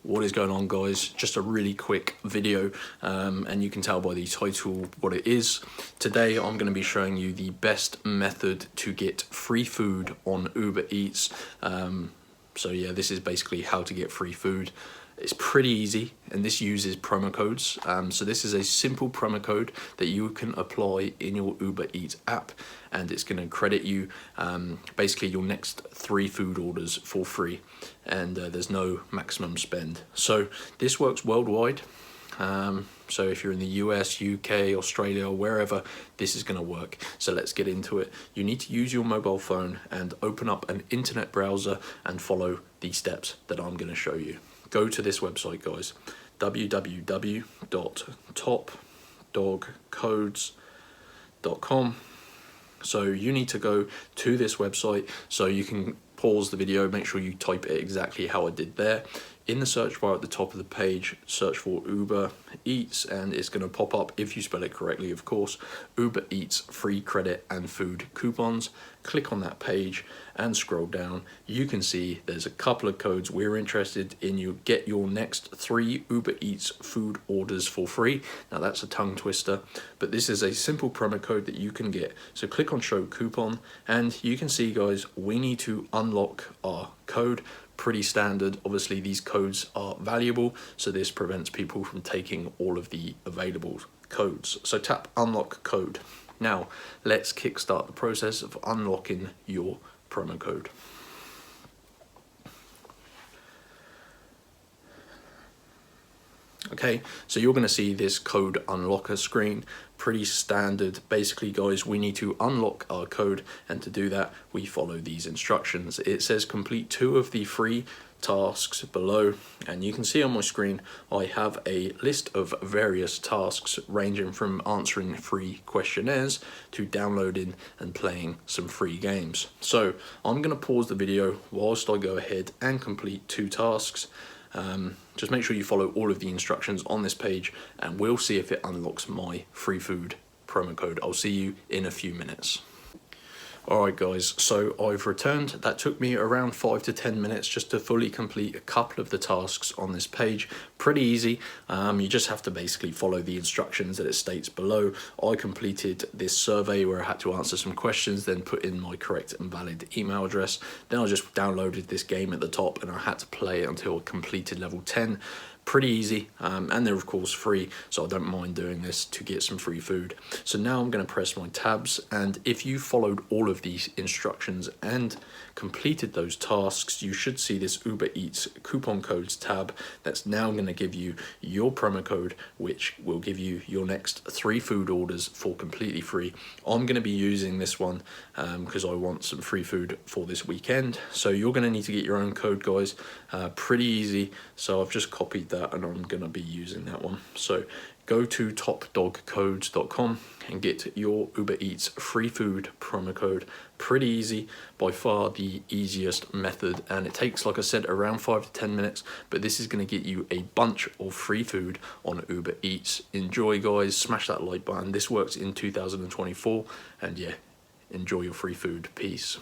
What is going on, guys? Just a really quick video, and you can tell by the title what it is. Today I'm going to be showing you the best method to get free food on Uber Eats. So yeah, this is basically how to get free food. It's pretty easy, and this uses promo codes. So this is a simple promo code that you can apply in your Uber Eats app, and it's going to credit you basically your next 3 food orders for free, and there's no maximum spend. So this works worldwide. So if you're in the US, UK, Australia, or wherever, this is going to work. So let's get into it. You need to use your mobile phone and open up an internet browser and follow the steps that I'm going to show you. Go to this website, guys, www.topdogcodes.com. So you need to go to this website, so you can pause the video, make sure you type it exactly how I did there. In the search bar at the top of the page, search for Uber Eats, and it's going to pop up, if you spell it correctly of course, Uber Eats free credit and food coupons. Click on that page and scroll down. You can see there's a couple of codes we're interested in. You get your next 3 Uber Eats food orders for free. Now that's a tongue twister, but this is a simple promo code that you can get. So click on show coupon, and you can see, guys, we need to unlock our code. Pretty standard. Obviously these codes are valuable, so this prevents people from taking all of the available codes. So tap unlock code. Now let's kickstart the process of unlocking your promo code. Okay, so you're going to see this code unlocker screen. Pretty standard. Basically, guys, we need to unlock our code, and to do that we follow these instructions. It says complete 2 of the free tasks below, and you can see on my screen I have a list of various tasks ranging from answering free questionnaires to downloading and playing some free games. So I'm going to pause the video whilst I go ahead and complete 2 tasks. Just make sure you follow all of the instructions on this page, and we'll see if it unlocks my free food promo code. I'll see you in a few minutes. Alright, guys, so I've returned. That took me around 5 to 10 minutes just to fully complete a couple of the tasks on this page. Pretty easy. You just have to basically follow the instructions that it states below. I completed this survey where I had to answer some questions, then put in my correct and valid email address. Then I just downloaded this game at the top, and I had to play it until I completed level 10. Pretty easy, and they're of course free, so I don't mind doing this to get some free food. So now I'm going to press my tabs, and if you followed all of these instructions and completed those tasks, you should see this Uber Eats coupon codes tab that's now going to give you your promo code, which will give you your next 3 food orders for completely free. I'm going to be using this one because I want some free food for this weekend. So you're going to need to get your own code, guys. Pretty easy. So I've just copied that, and I'm going to be using that one. So go to topdogcodes.com and get your Uber Eats free food promo code. Pretty easy, by far the easiest method, and it takes, like I said, around 5 to 10 minutes, but this is going to get you a bunch of free food on Uber Eats. Enjoy, guys. Smash that like button. This works in 2024, and yeah, enjoy your free food. Peace.